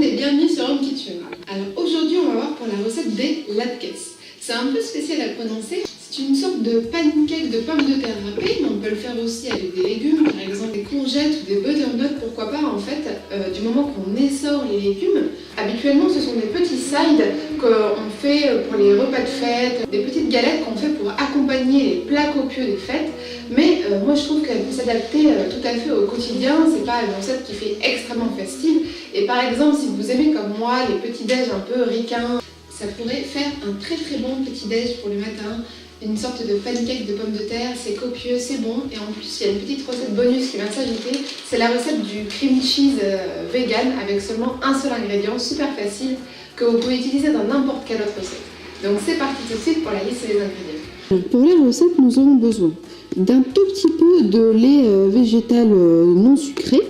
monde et bienvenue sur Home Kitchen. Alors aujourd'hui on va voir pour la recette des latkes. C'est un peu spécial à prononcer, c'est une sorte de pancake de pommes de terre râpées, mais on peut le faire aussi avec des légumes, par exemple des courgettes ou des butternuts, pourquoi pas en fait, du moment qu'on essore les légumes. Habituellement ce sont des petits sides qu'on fait pour les repas de fête, des petites galettes qu'on fait pour accompagner les plats copieux des fêtes, mais moi je trouve qu'elle peut s'adapter tout à fait au quotidien, c'est pas une recette qui fait extrêmement festive, et par exemple si vous aimez comme moi les petits déj un peu ricains, ça pourrait faire un très bon petit déj pour le matin, une sorte de pancake de pommes de terre, c'est copieux, c'est bon, et en plus il y a une petite recette bonus qui vient de s'ajouter, c'est la recette du cream cheese vegan avec seulement un seul ingrédient, super facile, que vous pouvez utiliser dans n'importe quelle autre recette. Donc c'est parti tout de suite pour la liste des ingrédients. Pour la recette, nous aurons besoin d'un tout petit peu de lait végétal non sucré,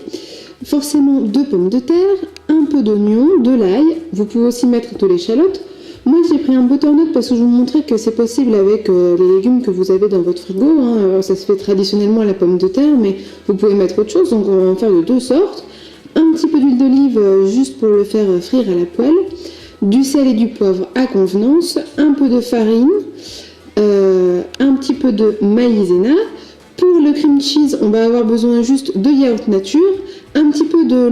forcément 2 pommes de terre, un peu d'oignon, de l'ail, vous pouvez aussi mettre de l'échalote. Moi j'ai pris un butternut parce que je vous montrais que c'est possible avec les légumes que vous avez dans votre frigo, hein. Ça se fait traditionnellement à la pomme de terre, mais vous pouvez mettre autre chose, donc on va en faire de 2 sortes. Un petit peu d'huile d'olive juste pour le faire frire à la poêle, du sel et du poivre à convenance, un peu de farine, un petit peu de maïzena. Pour le cream cheese, on va avoir besoin juste de yaourt nature, un petit peu de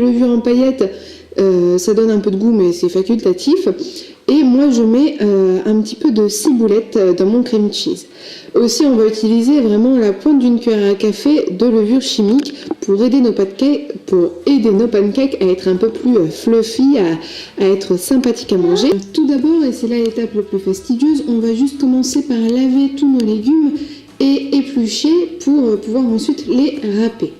levure en paillettes, ça donne un peu de goût mais c'est facultatif. Et moi je mets un petit peu de ciboulette dans mon cream cheese. Aussi on va utiliser vraiment la pointe d'une cuillère à café de levure chimique pour aider nos pancakes à être un peu plus fluffy, à être sympathique à manger. Tout d'abord, et c'est là l'étape la plus fastidieuse, on va juste commencer par laver tous nos légumes et éplucher pour pouvoir ensuite les râper.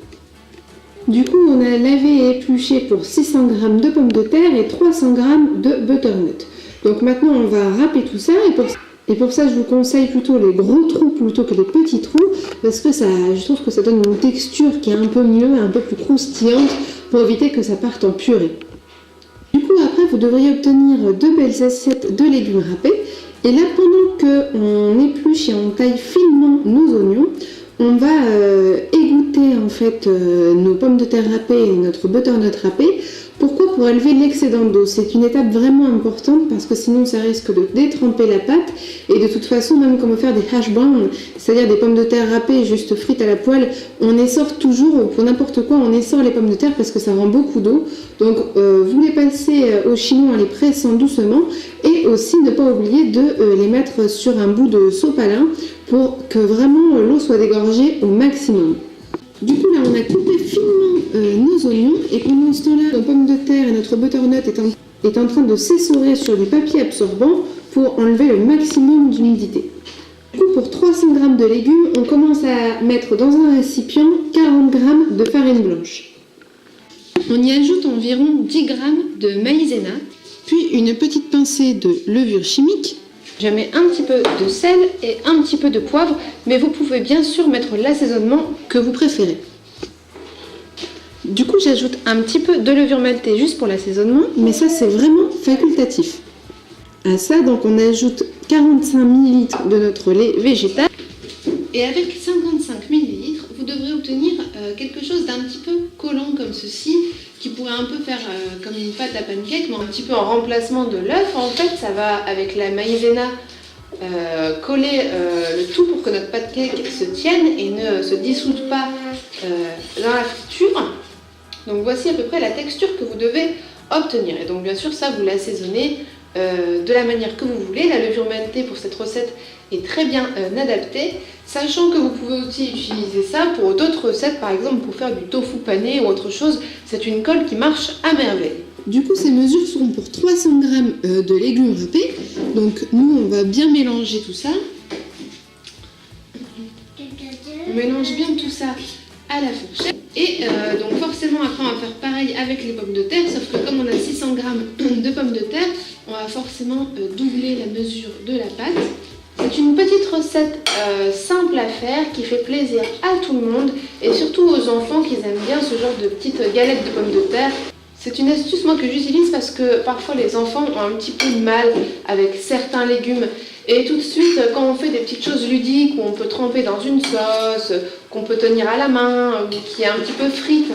Du coup, on a lavé et épluché pour 600 g de pommes de terre et 300 g de butternut. Donc maintenant, on va râper tout ça et pour ça, je vous conseille plutôt les gros trous plutôt que les petits trous parce que je trouve que ça donne une texture qui est un peu mieux, un peu plus croustillante pour éviter que ça parte en purée. Du coup, après, vous devriez obtenir 2 belles assiettes de légumes râpés. Et là, pendant qu'on épluche et on taille finement nos oignons, on va égoutter en fait nos pommes de terre râpées et notre butternut râpé. Pourquoi? Pour élever l'excédent d'eau. C'est une étape vraiment importante parce que sinon ça risque de détremper la pâte et de toute façon même comme faire des hash browns, c'est-à-dire des pommes de terre râpées juste frites à la poêle, on essore toujours, pour n'importe quoi, on essore les pommes de terre parce que ça rend beaucoup d'eau. Donc vous les passez au chignon en les pressant doucement et aussi ne pas oublier de les mettre sur un bout de sopalin pour que vraiment l'eau soit dégorgée au maximum. Du coup là on a coupé finement nos oignons et pendant ce temps-là nos pommes de terre et notre butternut est en train de s'essorer sur du papier absorbant pour enlever le maximum d'humidité. Du coup pour 300 g de légumes on commence à mettre dans un récipient 40 g de farine blanche. On y ajoute environ 10 g de maïzena, puis une petite pincée de levure chimique. Je mets un petit peu de sel et un petit peu de poivre, mais vous pouvez bien sûr mettre l'assaisonnement que vous préférez. Du coup, j'ajoute un petit peu de levure maltée juste pour l'assaisonnement, mais ça c'est vraiment facultatif. À ça, donc on ajoute 45 ml de notre lait végétal. Et avec 55 ml, vous devrez obtenir quelque chose d'un petit peu collant comme ceci, qui pourrait un peu faire comme une pâte à pancake, mais un petit peu en remplacement de l'œuf. En fait, ça va avec la maïzena coller le tout pour que notre pancake se tienne et ne se dissoude pas dans la friture. Donc voici à peu près la texture que vous devez obtenir. Et donc bien sûr, ça vous l'assaisonnez de la manière que vous voulez. La levure maltée pour cette recette est très bien adaptée, sachant que vous pouvez aussi utiliser ça pour d'autres recettes, par exemple pour faire du tofu pané ou autre chose. C'est une colle qui marche à merveille. Du coup, ces mesures seront pour 300 g de légumes râpés. Donc nous, on va bien mélanger tout ça. On mélange bien tout ça à la fourchette. Et donc forcément, après, on va faire pareil avec les pommes de terre, sauf que comme on a 600 g de pommes de terre, on va forcément doubler la mesure de la pâte. C'est une petite recette simple à faire qui fait plaisir à tout le monde et surtout aux enfants qui aiment bien ce genre de petites galettes de pommes de terre. C'est une astuce moi que j'utilise parce que parfois les enfants ont un petit peu de mal avec certains légumes Et tout de suite, quand on fait des petites choses ludiques, où on peut tremper dans une sauce, qu'on peut tenir à la main, ou qui est un petit peu frite,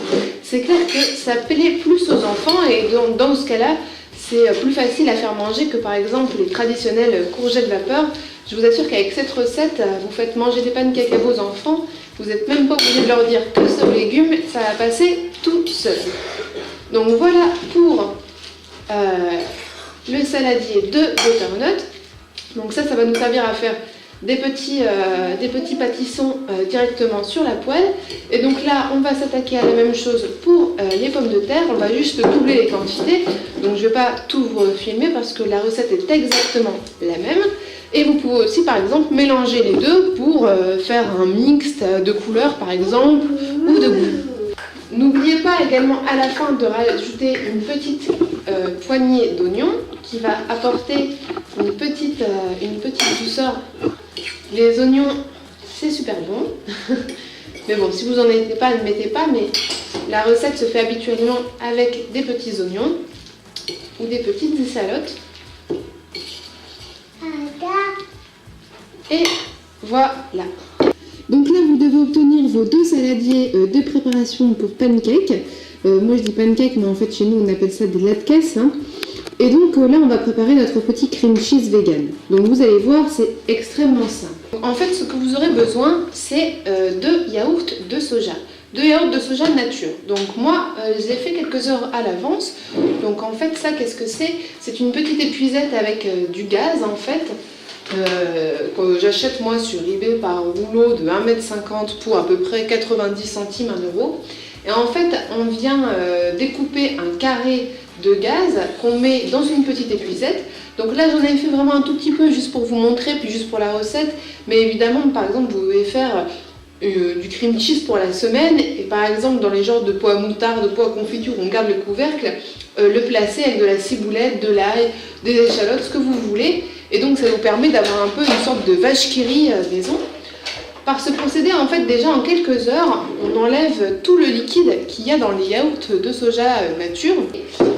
c'est clair que ça plaît plus aux enfants, et donc dans ce cas-là, c'est plus facile à faire manger que par exemple les traditionnelles courgettes vapeur. Je vous assure qu'avec cette recette, vous faites manger des pancakes à vos enfants, vous n'êtes même pas obligé de leur dire que c'est aux légumes, ça va passer tout seul. Donc voilà pour le saladier de butternut. Donc ça va nous servir à faire des petits pâtissons directement sur la poêle. Et donc là, on va s'attaquer à la même chose pour les pommes de terre. On va juste doubler les quantités. Donc je ne vais pas tout vous filmer parce que la recette est exactement la même. Et vous pouvez aussi, par exemple, mélanger les deux pour faire un mixte de couleurs, par exemple, ou de goût. N'oubliez pas également à la fin de rajouter une petite poignée d'oignons qui va apporter une petite douceur. Les oignons, c'est super bon. Mais bon, si vous n'en mettez pas, ne mettez pas. Mais la recette se fait habituellement avec des petits oignons ou des petites échalotes. Et voilà. Donc là, vous devez obtenir vos 2 saladiers de préparation pour pancakes. Moi, je dis pancakes, mais en fait, chez nous, on appelle ça des latkes. Hein. Et donc là, on va préparer notre petit cream cheese vegan. Donc vous allez voir, c'est extrêmement simple. En fait, ce que vous aurez besoin, c'est de yaourts de soja. De yaourts de soja nature. Donc moi, je l'ai fait quelques heures à l'avance. Donc en fait, ça, qu'est-ce que c'est? C'est une petite épuisette avec du gaz, en fait. Que j'achète moi sur eBay par rouleau de 1,50 m pour à peu près 90 centimes, 1 euro. Et en fait, on vient découper un carré de gaz qu'on met dans une petite épuisette. Donc là, j'en ai fait vraiment un tout petit peu juste pour vous montrer, puis juste pour la recette. Mais évidemment, par exemple, vous pouvez faire du cream cheese pour la semaine. Et par exemple, dans les genres de pois à moutarde, de pois à confiture, on garde le couvercle, le placer avec de la ciboulette, de l'ail, des échalotes, ce que vous voulez. Et donc, ça vous permet d'avoir un peu une sorte de vache qui rit maison. Par ce procédé, en fait, déjà en quelques heures, on enlève tout le liquide qu'il y a dans les yaourts de soja nature.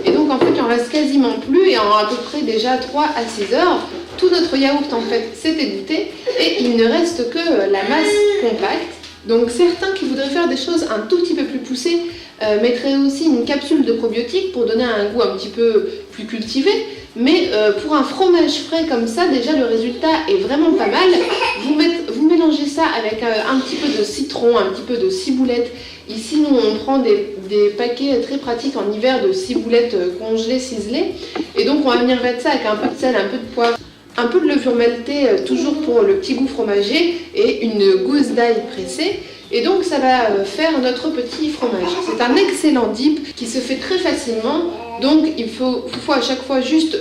Et donc, en fait, il en reste quasiment plus. Et en à peu près déjà 3 à 6 heures, tout notre yaourt, en fait, s'est égoutté. Et il ne reste que la masse compacte. Donc, certains qui voudraient faire des choses un tout petit peu plus poussées mettraient aussi une capsule de probiotiques pour donner un goût un petit peu plus cultivé. Mais pour un fromage frais comme ça, déjà le résultat est vraiment pas mal. Vous mélangez ça avec un petit peu de citron, un petit peu de ciboulette. Ici, nous, on prend des paquets très pratiques en hiver de ciboulette congelées, ciselées. Et donc, on va venir mettre ça avec un peu de sel, un peu de poivre, un peu de levure maltée, toujours pour le petit goût fromager, et une gousse d'ail pressée. Et donc, ça va faire notre petit fromage. C'est un excellent dip qui se fait très facilement. Donc, il faut à chaque fois juste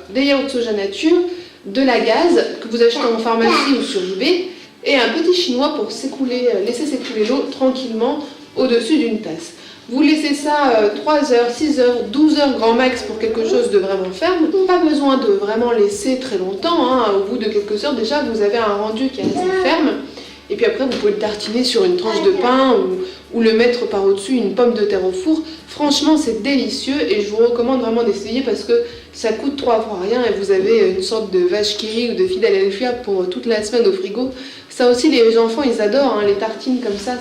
des yaourts de soja nature, de la gaze que vous achetez en pharmacie ou sur eBay, et un petit chinois pour laisser s'écouler l'eau tranquillement au-dessus d'une tasse. Vous laissez ça 3 heures, 6 heures, 12 heures grand max pour quelque chose de vraiment ferme. Pas besoin de vraiment laisser très longtemps. Hein. Au bout de quelques heures, déjà, vous avez un rendu qui est assez ferme. Et puis après, vous pouvez le tartiner sur une tranche de pain ou le mettre par au-dessus une pomme de terre au four. Franchement, c'est délicieux et je vous recommande vraiment d'essayer parce que ça coûte 3 fois rien et vous avez une sorte de vache qui rit ou de Philadelphia pour toute la semaine au frigo. Ça aussi, les enfants, ils adorent, hein, les tartines comme ça,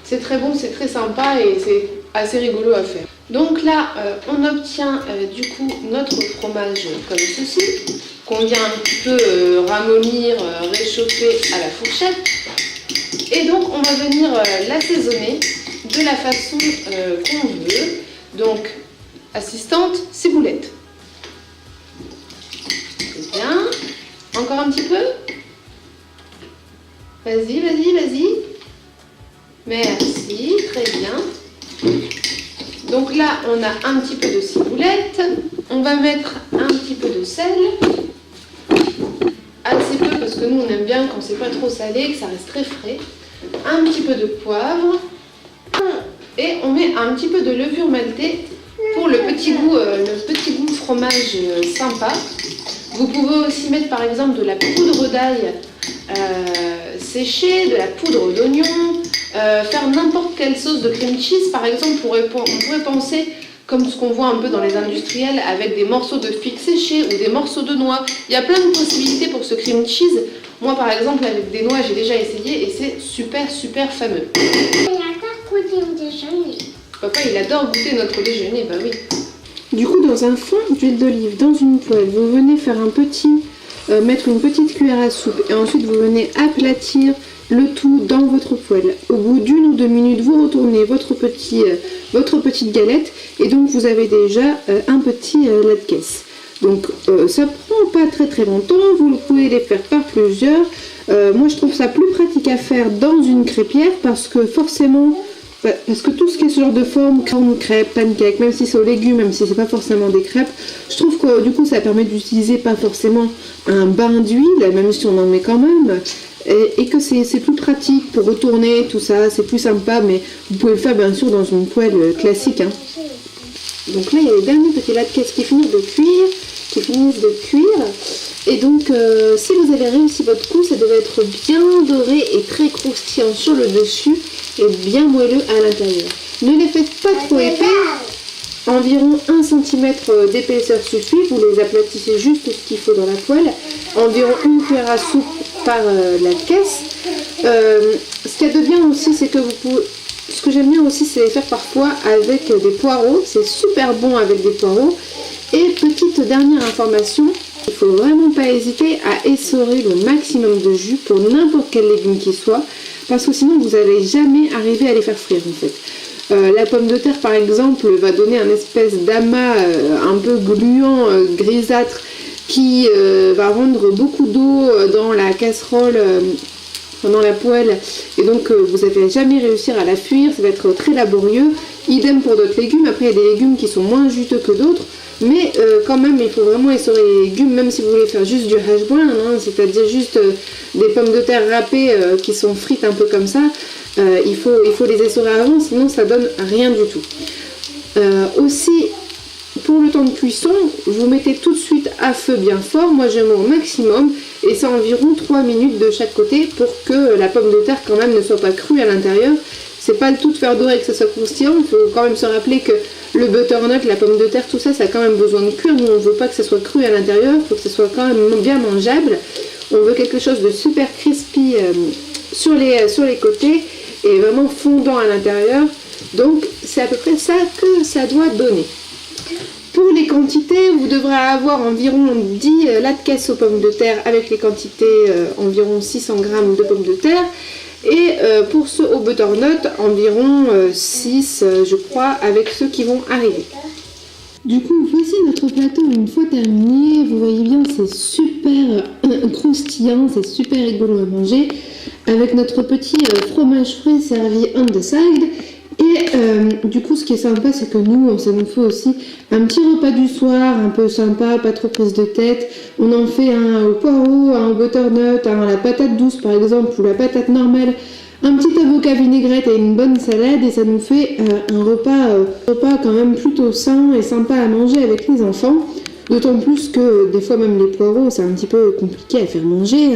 c'est très bon, c'est très sympa et c'est assez rigolo à faire. Donc là, on obtient du coup notre fromage comme ceci, qu'on vient un petit peu ramollir, réchauffer à la fourchette. Et donc, on va venir l'assaisonner de la façon qu'on veut. Donc, assistante, ciboulette. C'est bien. Encore un petit peu. Vas-y, vas-y, vas-y. Merci, très bien. Donc là, on a un petit peu de ciboulette. On va mettre un petit peu de sel. Assez peu parce que nous, on aime bien quand c'est pas trop salé, que ça reste très frais. Un petit peu de poivre. Et on met un petit peu de levure maltée pour le petit goût fromage sympa. Vous pouvez aussi mettre par exemple de la poudre d'ail séchée, de la poudre d'oignon, faire n'importe quelle sauce de cream cheese. Par exemple, on pourrait penser comme ce qu'on voit un peu dans les industriels avec des morceaux de figues séchées ou des morceaux de noix. Il y a plein de possibilités pour ce cream cheese. Moi par exemple avec des noix j'ai déjà essayé et c'est super super fameux. Il adore goûter au déjeuner. Papa il adore goûter notre déjeuner, bah oui. Du coup, dans un fond d'huile d'olive, dans une poêle, vous venez faire mettre une petite cuillère à soupe et ensuite vous venez aplatir le tout dans votre poêle. Au bout d'1 ou 2 minutes, vous retournez votre petite galette et donc vous avez déjà un petit latkes. Donc ça prend pas très longtemps, vous pouvez les faire par plusieurs. Moi je trouve ça plus pratique à faire dans une crêpière parce que forcément, parce que tout ce qui est ce genre de forme, crêpes, pancakes, même si c'est aux légumes, même si c'est pas forcément des crêpes, je trouve que du coup ça permet d'utiliser pas forcément un bain d'huile, même si on en met quand même, et que c'est plus pratique pour retourner tout ça, c'est plus sympa, mais vous pouvez le faire bien sûr dans une poêle classique. Hein. Donc là il y a les derniers petits latkes qui finissent de cuire, et donc si vous avez réussi votre coup, ça devait être bien doré et très croustillant sur le dessus et bien moelleux à l'intérieur. Ne les faites pas trop épais, environ 1 cm d'épaisseur suffit, vous les aplatissez juste ce qu'il faut dans la poêle, environ 1 cuillère à soupe par latkes. Ce qu'il y a de bien aussi, c'est que ce que j'aime bien aussi, c'est les faire parfois avec des poireaux, c'est super bon avec des poireaux. Et petite dernière information, il ne faut vraiment pas hésiter à essorer le maximum de jus pour n'importe quel légume qu'il soit, parce que sinon vous n'allez jamais arriver à les faire frire en fait. La pomme de terre par exemple va donner un espèce d'amas un peu gluant, grisâtre, qui va rendre beaucoup d'eau dans la casserole, dans la poêle, et donc vous n'allez jamais réussir à la fuir, ça va être très laborieux. Idem pour d'autres légumes. Après il y a des légumes qui sont moins juteux que d'autres, mais quand même il faut vraiment essorer les légumes, même si vous voulez faire juste du hash brown, hein, c'est-à-dire juste des pommes de terre râpées qui sont frites un peu comme ça. Il faut les essorer avant, sinon ça donne rien du tout. Aussi, pour le temps de cuisson, vous mettez tout de suite à feu bien fort. Moi j'aime au maximum, et c'est environ 3 minutes de chaque côté pour que la pomme de terre quand même ne soit pas crue à l'intérieur. C'est pas le tout de faire dorer que ça soit croustillant, il faut quand même se rappeler que le butternut, la pomme de terre, tout ça, ça a quand même besoin de cuire. Nous on veut pas que ça soit cru à l'intérieur, il faut que ça soit quand même bien mangeable. On veut quelque chose de super crispy sur les côtés et vraiment fondant à l'intérieur. Donc c'est à peu près ça que ça doit donner. Pour les quantités, vous devrez avoir environ 10 latkes aux pommes de terre avec les quantités environ 600 g de pommes de terre. Et pour ceux au butternut, environ 6 je crois, avec ceux qui vont arriver. Du coup, voici notre plateau une fois terminé. Vous voyez bien, c'est super croustillant, c'est super rigolo à manger. Avec notre petit fromage frais servi on the side. Et du coup, ce qui est sympa, c'est que nous, ça nous fait aussi un petit repas du soir, un peu sympa, pas trop prise de tête. On en fait un au poireau, un au butternut, un à la patate douce par exemple, ou la patate normale, un petit avocat vinaigrette et une bonne salade, et ça nous fait un repas quand même plutôt sain et sympa à manger avec les enfants. D'autant plus que des fois même les poireaux, c'est un petit peu compliqué à faire manger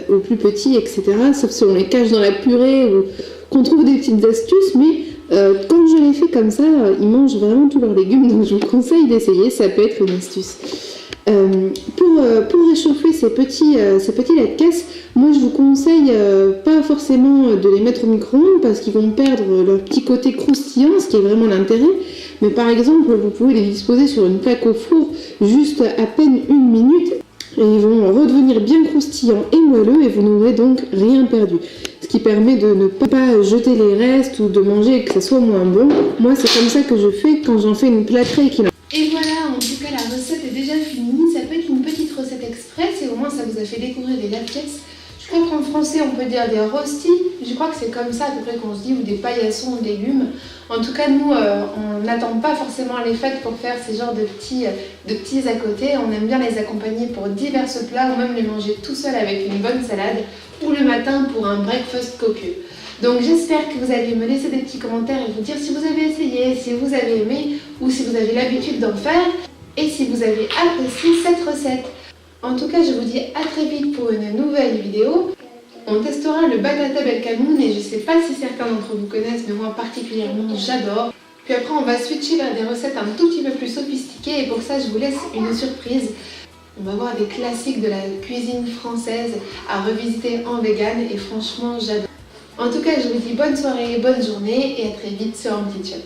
aux plus petits, etc. Sauf si on les cache dans la purée ou qu'on trouve des petites astuces, mais quand je les fais comme ça, ils mangent vraiment tous leurs légumes, donc je vous conseille d'essayer, ça peut être une astuce. Pour réchauffer ces petits latkes, moi je vous conseille pas forcément de les mettre au micro-ondes parce qu'ils vont perdre leur petit côté croustillant, ce qui est vraiment l'intérêt. Mais par exemple, vous pouvez les disposer sur une plaque au four juste à peine 1 minute et ils vont redevenir bien croustillants et moelleux et vous n'aurez donc rien perdu. Ce qui permet de ne pas jeter les restes ou de manger et que ça soit moins bon. Moi c'est comme ça que je fais quand j'en fais une plâtrée qui... Et voilà, en tout cas la recette est déjà finie. Ça peut être une petite recette express et au moins ça vous a fait découvrir des latkes. Je crois qu'en français on peut dire des rostis, je crois que c'est comme ça à peu près qu'on se dit, ou des paillassons de légumes. En tout cas nous on n'attend pas forcément les fêtes pour faire ces genres de petits à côté. On aime bien les accompagner pour divers plats ou même les manger tout seul avec une bonne salade ou le matin pour un breakfast copieux. Donc j'espère que vous allez me laisser des petits commentaires et vous dire si vous avez essayé, si vous avez aimé ou si vous avez l'habitude d'en faire et si vous avez apprécié cette recette. En tout cas, je vous dis à très vite pour une nouvelle vidéo. On testera le batata belcamoun et je ne sais pas si certains d'entre vous connaissent, mais moi particulièrement j'adore. Puis après, on va switcher vers des recettes un tout petit peu plus sophistiquées et pour ça, je vous laisse une surprise. On va voir des classiques de la cuisine française à revisiter en vegan et franchement, j'adore. En tout cas, je vous dis bonne soirée, bonne journée et à très vite sur Home Kitchen.